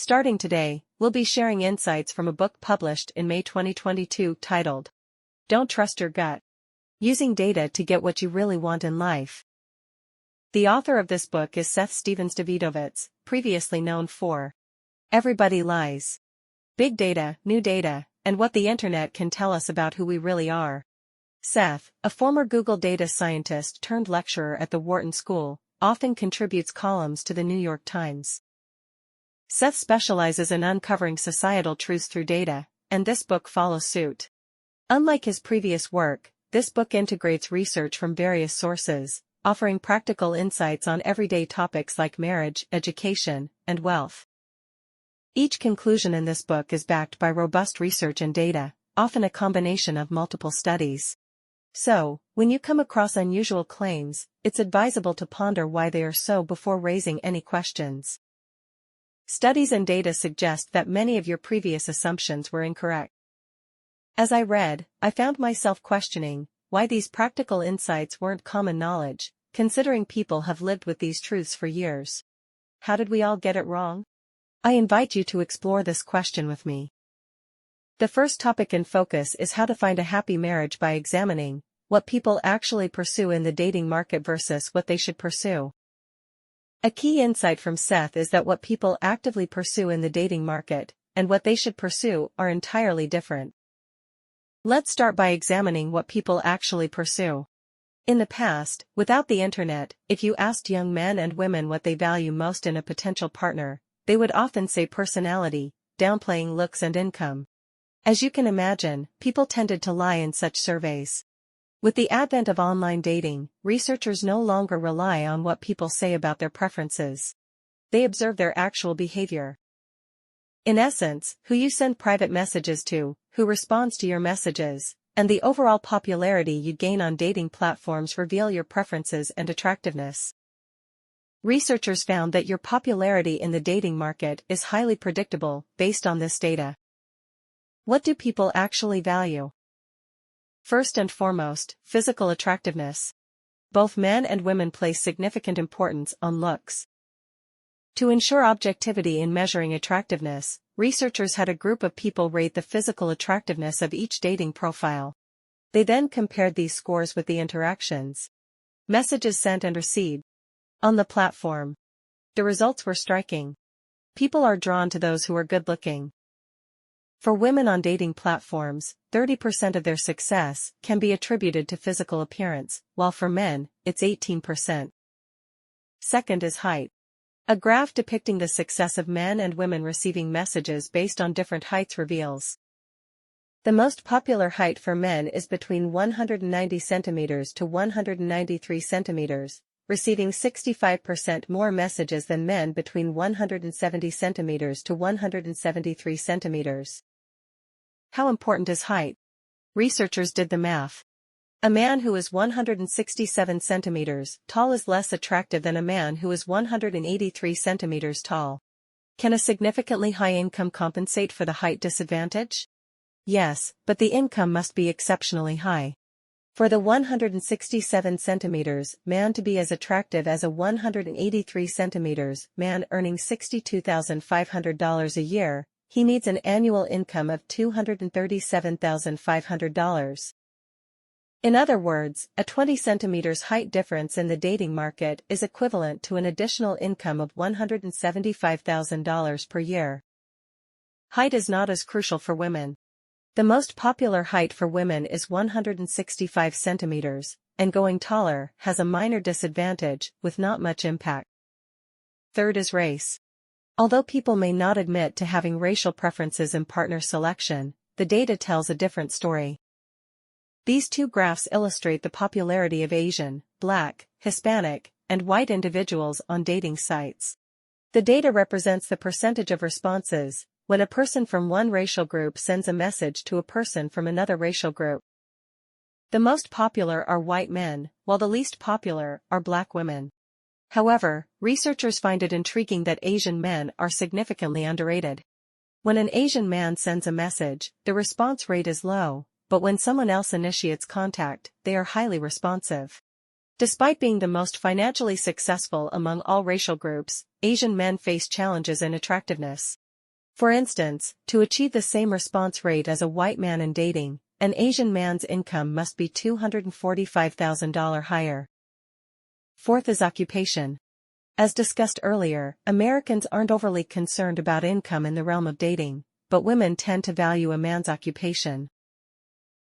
Starting today, we'll be sharing insights from a book published in May 2022 titled, Don't Trust Your Gut. Using Data to Get What You Really Want in Life. The author of this book is Seth Stephens-Davidowitz, previously known for Everybody Lies, Big Data, New Data, and What the Internet Can Tell Us About Who We Really Are. Seth, a former Google data scientist turned lecturer at the Wharton School, often contributes columns to the New York Times. Seth specializes in uncovering societal truths through data, and this book follows suit. Unlike his previous work, this book integrates research from various sources, offering practical insights on everyday topics like marriage, education, and wealth. Each conclusion in this book is backed by robust research and data, often a combination of multiple studies. So, when you come across unusual claims, it's advisable to ponder why they are so before raising any questions. Studies and data suggest that many of your previous assumptions were incorrect. As I read, I found myself questioning why these practical insights weren't common knowledge, considering people have lived with these truths for years. How did we all get it wrong? I invite you to explore this question with me. The first topic in focus is how to find a happy marriage by examining what people actually pursue in the dating market versus what they should pursue. A key insight from Seth is that what people actively pursue in the dating market and what they should pursue are entirely different. Let's start by examining what people actually pursue. In the past, without the internet, if you asked young men and women what they value most in a potential partner, they would often say personality, downplaying looks and income. As you can imagine, people tended to lie in such surveys. With the advent of online dating, researchers no longer rely on what people say about their preferences. They observe their actual behavior. In essence, who you send private messages to, who responds to your messages, and the overall popularity you gain on dating platforms reveal your preferences and attractiveness. Researchers found that your popularity in the dating market is highly predictable based on this data. What do people actually value? First and foremost, physical attractiveness. Both men and women place significant importance on looks. To ensure objectivity in measuring attractiveness, researchers had a group of people rate the physical attractiveness of each dating profile. They then compared these scores with the interactions, messages sent and received, on the platform. The results were striking. People are drawn to those who are good-looking. For women on dating platforms, 30% of their success can be attributed to physical appearance, while for men, it's 18%. Second is height. A graph depicting the success of men and women receiving messages based on different heights reveals. The most popular height for men is between 190 centimeters to 193 centimeters, receiving 65% more messages than men between 170 centimeters to 173 centimeters. How important is height? Researchers did the math. A man who is 167 centimeters tall is less attractive than a man who is 183 centimeters tall. Can a significantly high income compensate for the height disadvantage? Yes, but the income must be exceptionally high. For the 167 centimeters man to be as attractive as a 183 centimeters man earning $62,500 a year, he needs an annual income of $237,500. In other words, a 20 centimeters height difference in the dating market is equivalent to an additional income of $175,000 per year. Height is not as crucial for women. The most popular height for women is 165 centimeters, and going taller has a minor disadvantage with not much impact. Third is race. Although people may not admit to having racial preferences in partner selection, the data tells a different story. These two graphs illustrate the popularity of Asian, Black, Hispanic, and white individuals on dating sites. The data represents the percentage of responses when a person from one racial group sends a message to a person from another racial group. The most popular are white men, while the least popular are Black women. However, researchers find it intriguing that Asian men are significantly underrated. When an Asian man sends a message, the response rate is low, but when someone else initiates contact, they are highly responsive. Despite being the most financially successful among all racial groups, Asian men face challenges in attractiveness. For instance, to achieve the same response rate as a white man in dating, an Asian man's income must be $245,000 higher. Fourth is occupation. As discussed earlier, Americans aren't overly concerned about income in the realm of dating, but women tend to value a man's occupation.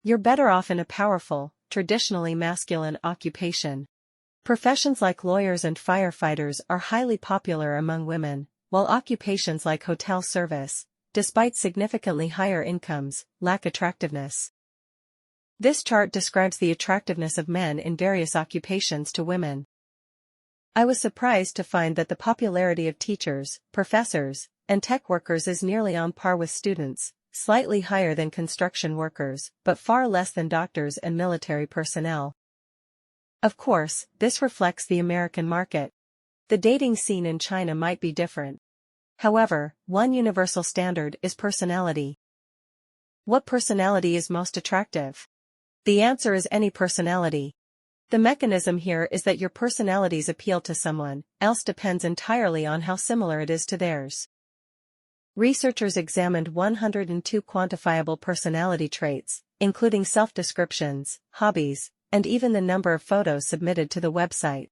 You're better off in a powerful, traditionally masculine occupation. Professions like lawyers and firefighters are highly popular among women, while occupations like hotel service, despite significantly higher incomes, lack attractiveness. This chart describes the attractiveness of men in various occupations to women. I was surprised to find that the popularity of teachers, professors, and tech workers is nearly on par with students, slightly higher than construction workers, but far less than doctors and military personnel. Of course, this reflects the American market. The dating scene in China might be different. However, one universal standard is personality. What personality is most attractive? The answer is any personality. The mechanism here is that your personality's appeal to someone else depends entirely on how similar it is to theirs. Researchers examined 102 quantifiable personality traits, including self-descriptions, hobbies, and even the number of photos submitted to the website.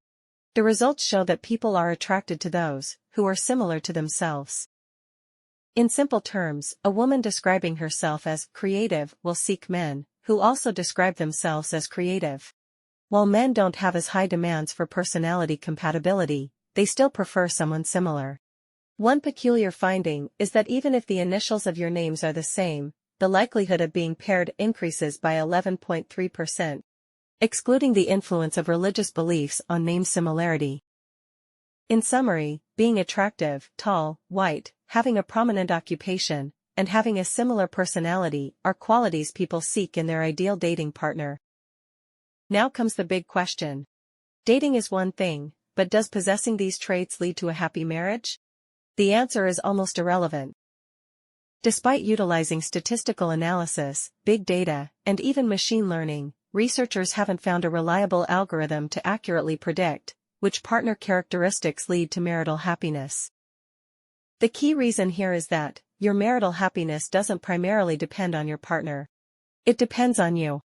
The results show that people are attracted to those who are similar to themselves. In simple terms, a woman describing herself as creative will seek men who also describe themselves as creative. While men don't have as high demands for personality compatibility, they still prefer someone similar. One peculiar finding is that even if the initials of your names are the same, the likelihood of being paired increases by 11.3%, excluding the influence of religious beliefs on name similarity. In summary, being attractive, tall, white, having a prominent occupation, and having a similar personality are qualities people seek in their ideal dating partner. Now comes the big question. Dating is one thing, but does possessing these traits lead to a happy marriage? The answer is almost irrelevant. Despite utilizing statistical analysis, big data, and even machine learning, researchers haven't found a reliable algorithm to accurately predict which partner characteristics lead to marital happiness. The key reason here is that your marital happiness doesn't primarily depend on your partner. It depends on you.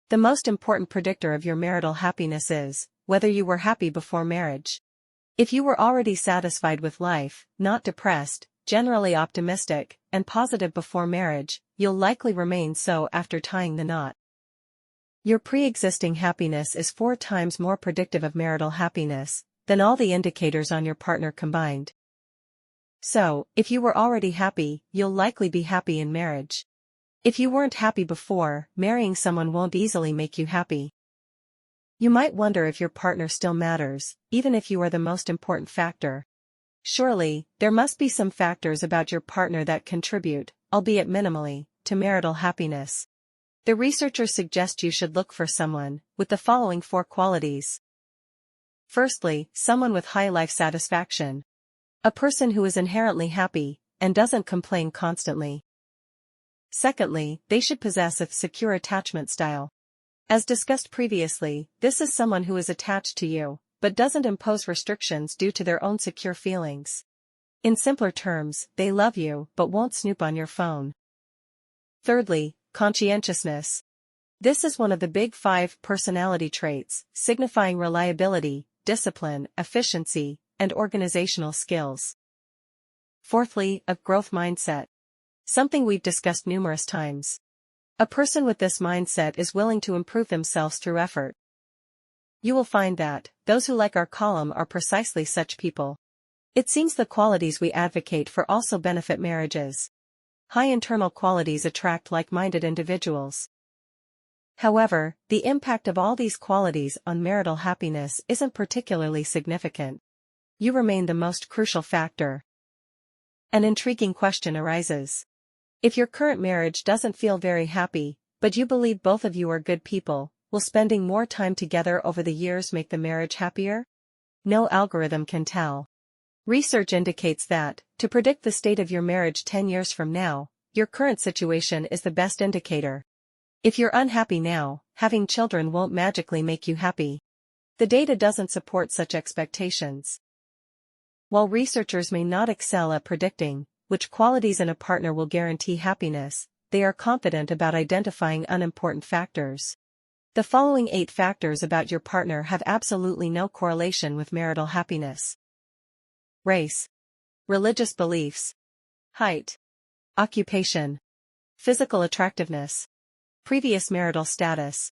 The most important predictor of your marital happiness is whether you were happy before marriage. If you were already satisfied with life, not depressed, generally optimistic, and positive before marriage, you'll likely remain so after tying the knot. Your pre-existing happiness is 4 times more predictive of marital happiness than all the indicators on your partner combined. So, if you were already happy, you'll likely be happy in marriage. If you weren't happy before, marrying someone won't easily make you happy. You might wonder if your partner still matters, even if you are the most important factor. Surely, there must be some factors about your partner that contribute, albeit minimally, to marital happiness. The researchers suggest you should look for someone with the following 4 qualities. Firstly, someone with high life satisfaction. A person who is inherently happy and doesn't complain constantly. Secondly, they should possess a secure attachment style. As discussed previously, this is someone who is attached to you, but doesn't impose restrictions due to their own secure feelings. In simpler terms, they love you but won't snoop on your phone. Thirdly, conscientiousness. This is one of the big 5 personality traits, signifying reliability, discipline, efficiency, and organizational skills. Fourthly, a growth mindset. Something we've discussed numerous times. A person with this mindset is willing to improve themselves through effort. You will find that those who like our column are precisely such people. It seems the qualities we advocate for also benefit marriages. High internal qualities attract like-minded individuals. However, the impact of all these qualities on marital happiness isn't particularly significant. You remain the most crucial factor. An intriguing question arises. If your current marriage doesn't feel very happy, but you believe both of you are good people, will spending more time together over the years make the marriage happier? No algorithm can tell. Research indicates that, to predict the state of your marriage 10 years from now, your current situation is the best indicator. If you're unhappy now, having children won't magically make you happy. The data doesn't support such expectations. While researchers may not excel at predicting which qualities in a partner will guarantee happiness, they are confident about identifying unimportant factors. The following 8 factors about your partner have absolutely no correlation with marital happiness. Race. Religious beliefs. Height. Occupation. Physical attractiveness. Previous marital status.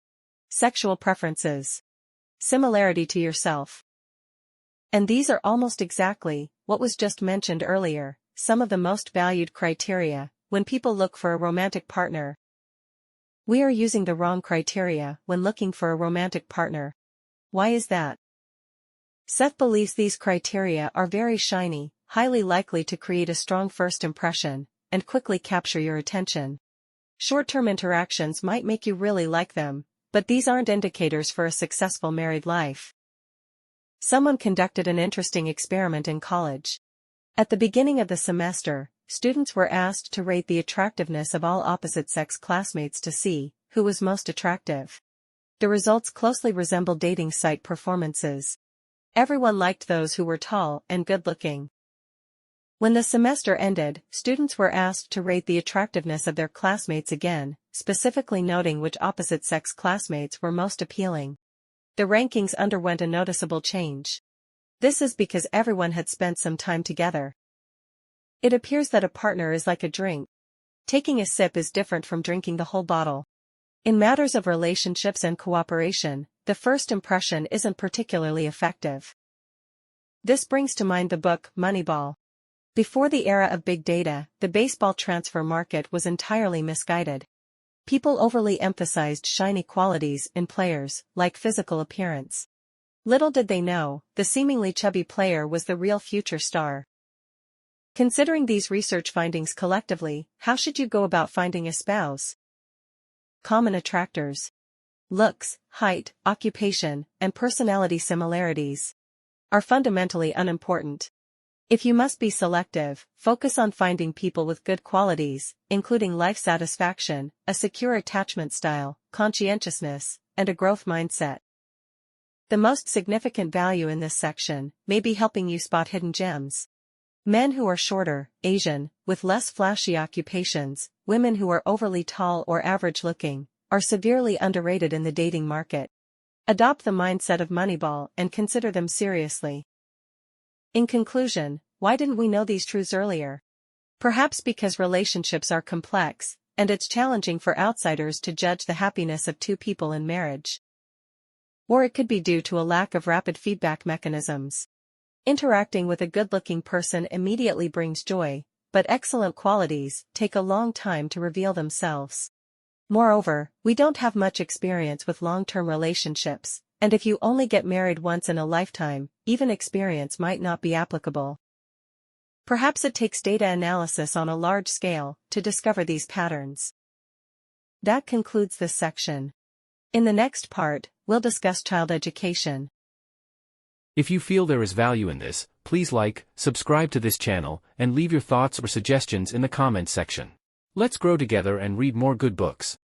Sexual preferences. Similarity to yourself. And these are almost exactly what was just mentioned earlier, some of the most valued criteria when people look for a romantic partner. We are using the wrong criteria when looking for a romantic partner. Why is that? Seth believes these criteria are very shiny, highly likely to create a strong first impression, and quickly capture your attention. Short-term interactions might make you really like them, but these aren't indicators for a successful married life. Someone conducted an interesting experiment in college. At the beginning of the semester, students were asked to rate the attractiveness of all opposite-sex classmates to see who was most attractive. The results closely resembled dating site performances. Everyone liked those who were tall and good-looking. When the semester ended, students were asked to rate the attractiveness of their classmates again, specifically noting which opposite-sex classmates were most appealing. The rankings underwent a noticeable change. This is because everyone had spent some time together. It appears that a partner is like a drink. Taking a sip is different from drinking the whole bottle. In matters of relationships and cooperation, the first impression isn't particularly effective. This brings to mind the book Moneyball. Before the era of big data, the baseball transfer market was entirely misguided. People overly emphasized shiny qualities in players, like physical appearance. Little did they know, the seemingly chubby player was the real future star. Considering these research findings collectively, how should you go about finding a spouse? Common attractors. Looks, height, occupation, and personality similarities are fundamentally unimportant. If you must be selective, focus on finding people with good qualities, including life satisfaction, a secure attachment style, conscientiousness, and a growth mindset. The most significant value in this section may be helping you spot hidden gems. Men who are shorter, Asian, with less flashy occupations, women who are overly tall or average-looking, are severely underrated in the dating market. Adopt the mindset of Moneyball and consider them seriously. In conclusion, why didn't we know these truths earlier? Perhaps because relationships are complex, and it's challenging for outsiders to judge the happiness of two people in marriage. Or it could be due to a lack of rapid feedback mechanisms. Interacting with a good-looking person immediately brings joy, but excellent qualities take a long time to reveal themselves. Moreover, we don't have much experience with long-term relationships, and if you only get married once in a lifetime, even experience might not be applicable. Perhaps it takes data analysis on a large scale to discover these patterns. That concludes this section. In the next part, we'll discuss child education. If you feel there is value in this, please like, subscribe to this channel, and leave your thoughts or suggestions in the comments section. Let's grow together and read more good books.